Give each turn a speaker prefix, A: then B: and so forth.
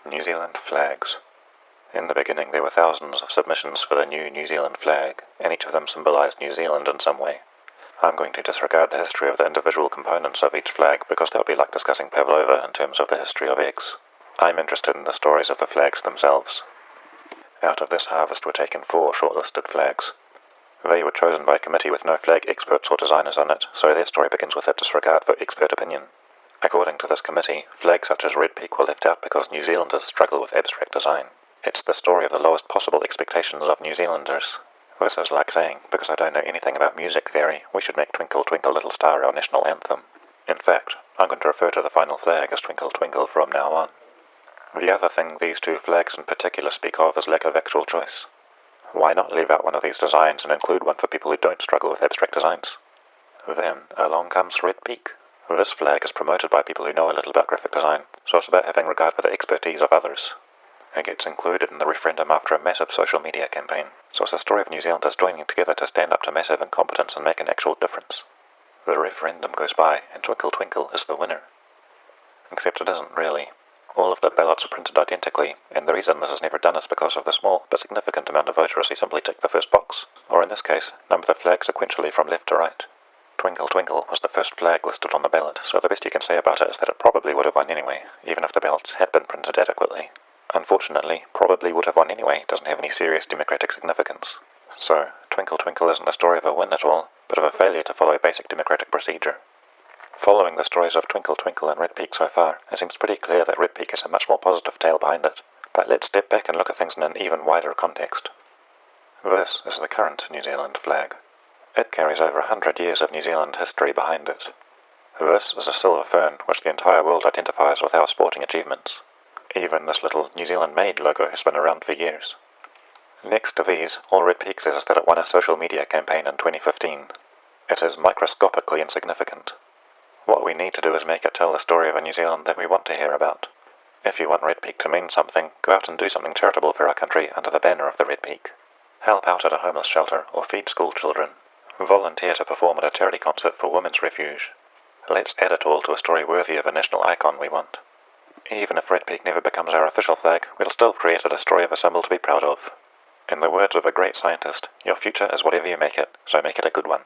A: New Zealand flags. In the beginning there were thousands of submissions for the new New Zealand flag, and each of them symbolised New Zealand in some way. I'm going to disregard the history of the individual components of each flag because that would be like discussing pavlova in terms of the history of eggs. I'm interested in the stories of the flags themselves. Out of this harvest were taken 4 shortlisted flags. They were chosen by a committee with no flag experts or designers on it, so their story begins with a disregard for expert opinion. According to this committee, flags such as Red Peak were left out because New Zealanders struggle with abstract design. It's the story of the lowest possible expectations of New Zealanders. This is like saying, because I don't know anything about music theory, we should make Twinkle Twinkle Little Star our national anthem. In fact, I'm going to refer to the final flag as Twinkle Twinkle from now on. The other thing these 2 flags in particular speak of is lack of actual choice. Why not leave out one of these designs and include one for people who don't struggle with abstract designs? Then, along comes Red Peak. This flag is promoted by people who know a little about graphic design, so it's about having regard for the expertise of others. It gets included in the referendum after a massive social media campaign, so it's a story of New Zealanders joining together to stand up to massive incompetence and make an actual difference. The referendum goes by, and Twinkle Twinkle is the winner. Except it isn't really. All of the ballots are printed identically, and the reason this is never done is because of the small but significant amount of voters who simply tick the first box, or in this case, number the flag sequentially from left to right. Twinkle Twinkle was the first flag listed on the ballot, so the best you can say about it is that it probably would have won anyway, even if the ballots had been printed adequately. Unfortunately, probably would have won anyway doesn't have any serious democratic significance. So, Twinkle Twinkle isn't the story of a win at all, but of a failure to follow basic democratic procedure. Following the stories of Twinkle Twinkle and Red Peak so far, it seems pretty clear that Red Peak has a much more positive tale behind it. But let's step back and look at things in an even wider context. This is the current New Zealand flag. It carries over 100 years of New Zealand history behind it. This is a silver fern, which the entire world identifies with our sporting achievements. Even this little New Zealand-made logo has been around for years. Next to these, all Red Peak says is that it won a social media campaign in 2015. It is microscopically insignificant. What we need to do is make it tell the story of a New Zealand that we want to hear about. If you want Red Peak to mean something, go out and do something charitable for our country under the banner of the Red Peak. Help out at a homeless shelter or feed school children. Volunteer to perform at a charity concert for Women's Refuge. Let's add it all to a story worthy of a national icon we want. Even if Red Peak never becomes our official flag, we'll still create a story of a symbol to be proud of. In the words of a great scientist, your future is whatever you make it, so make it a good one.